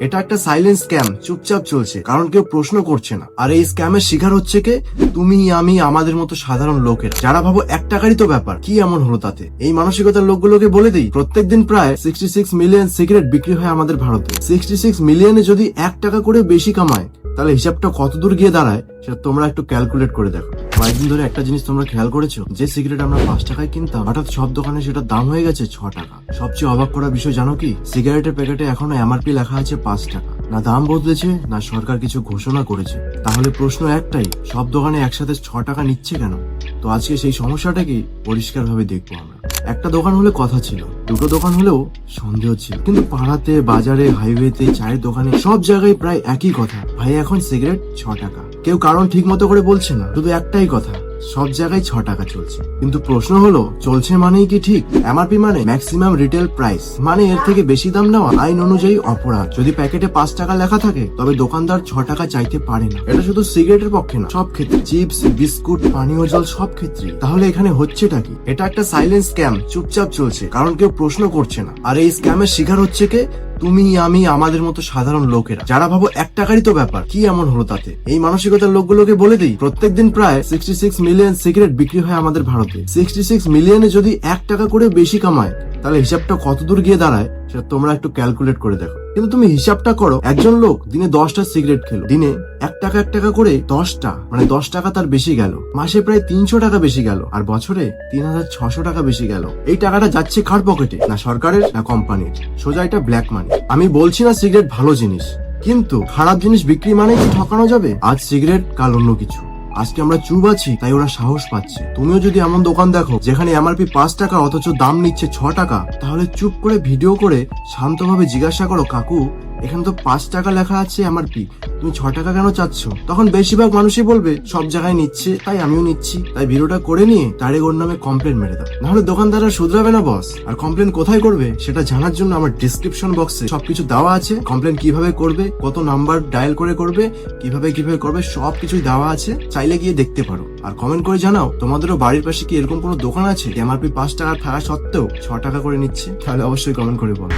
এটা একটা silent scam, চুপচাপ চলছে, কারণ কেউ প্রশ্ন করছে না। আর এই স্ক্যামের শিকার হচ্ছে কে? তুমি, আমি, আমাদের মতো সাধারণ লোকেরা, যারা ভাবো 1 টাকারই তো ব্যাপার, কি এমন হলো তাতে। এই মানসিকতার লোকগুলোকে বলে দিই, প্রত্যেকদিন প্রায় 66 মিলিয়ন সিগারেট বিক্রি হয় আমাদের ভারতে। 66 মিলিয়নে যদি 1 টাকা করে বেশি কামায়, তাহলে হিসাবটা কত দূর গিয়ে দাঁড়ায় সেটা তোমরা একটু ক্যালকুলেট করে দেখো। কয়েকদিন ধরে একটা জিনিস তোমরা খেয়াল করেছো, যে সিগারেট আমরা 5 টাকায় কিনতাম, হঠাৎ সব দোকানে সেটার দাম হয়ে গেছে 6 টাকা। সবচেয়ে অবাক করার বিষয় জানো কি? সিগারেটের প্যাকেটে এখনো এমআরপি লেখা আছে 5 টাকা। না দাম বদলেছে, না সরকার কিছু ঘোষণা করেছে। তাহলে প্রশ্ন একটাই, সব দোকানে একসাথে 6 টাকা নিচ্ছে কেন? তো আজকে সেই সমস্যাটাকে পরিষ্কার ভাবে দেখবো আমরা। একটা দোকান হলে কথা ছিল, দুটো দোকান হলেও সন্দেহ ছিল, কিন্তু পাড়াতে, বাজারে, হাইওয়েতে, চায়ের দোকানে, সব জায়গায় প্রায় একই কথা, ভাই এখন সিগারেট 6 টাকা। কেউ কারণ ঠিক মতো করে বলছে না, শুধু একটাই কথা, সব জায়গায় 6 টাকা চলছে। কিন্তু প্রশ্ন হলো, চলছে মানেই কি ঠিক? এমআরপি মানে ম্যাক্সিমাম রিটেল প্রাইস, মানে এর থেকে বেশি দাম নেওয়া আইন অনুযায়ী অপরাধ। যদি প্যাকেটে 5 টাকা লেখা থাকে, তবে দোকানদার 6 টাকা চাইতে পারে না। এটা শুধু সিগারেটের পক্ষে না, সব ক্ষেত্রে, চিপস, বিস্কুট, পানীয় জল, সব ক্ষেত্রে। তাহলে এখানে হচ্ছেটা কি? এটা একটা সাইলেন্ট স্ক্যাম, চুপচাপ চলছে, কারণ কেউ প্রশ্ন করছে না। আর এই স্ক্যামের শিকার হচ্ছে কে? তুমি, আমি, আমাদের মতো সাধারণ লোকেরা, যারা ভাবো 1 টাকারই তো ব্যাপার, কি এমন হলো তাতে। এই মানসিকতার লোকগুলোকে বলে দিই, প্রত্যেকদিন প্রায় 66 মিলিয়ন সিগারেট বিক্রি হয় আমাদের ভারতে। 66 মিলিয়নে যদি 1 টাকা করে বেশি কামায়, তাহলে হিসাবটা কত দূর গিয়ে দাঁড়ায় সেটা তোমরা একটু ক্যালকুলেট করে দেখো। কিন্তু তুমি হিসাবটা করো, একজন লোক দিনে 10টা সিগারেট খেলো, দিনে 1 টাকা করে 10টা, মানে 10 টাকা তার বেশি গেল। মাসে প্রায় 300 টাকা বেশি গেল, আর বছরে 3600 টাকা বেশি গেল। এই টাকাটা যাচ্ছে কার পকেটে? না সরকারের, না কোম্পানির। সোজা এটা ব্ল্যাক মানি। আমি বলছি না সিগারেট ভালো জিনিস, কিন্তু খারাপ জিনিস বিক্রি মানে কি ঠকানো যাবে? আজ সিগারেট, কাল অন্য কিছু। আজকে আমরা চুপ আছি, তাই ওরা সাহস পাচ্ছে। তুমিও যদি এমন দোকান দেখো যেখানে এমআরপি 5 টাকা অথচ দাম নিচ্ছে 6 টাকা, তাহলে চুপ করে ভিডিও করে শান্তভাবে জিজ্ঞাসা করো, কাকু এখানে তো 5 টাকা লেখা আছে এমআরপি, তুমি 6 টাকা কেন চাচ্ছ? তখন বেশিরভাগ মানুষই বলবে, সব জায়গায় নিচ্ছে তাই আমিও নিচ্ছি। তাই ভিডিওটা করে নিয়ে ডাইরেক্ট ওর নামে কমপ্লেন মেরে দাও, নাহলে দোকানদাররা শুধরাবে না বস। আর কমপ্লেন কোথায় করবে সেটা জানার জন্য আমার ডিসক্রিপশন বক্সে সবকিছু দেওয়া আছে। কমপ্লেন কিভাবে করবে, কত নাম্বার ডায়াল করে করবে, কিভাবে করবে, সবকিছুই দেওয়া আছে, চাইলে গিয়ে দেখতে পারো। আর কমেন্ট করে জানাও, তোমাদেরও বাড়ির পাশে কি এরকম কোনো দোকান আছে এমআরপি 5 টাকা থাকা সত্ত্বেও 6 টাকা করে নিচ্ছে? তাহলে অবশ্যই কমেন্ট করে বলো।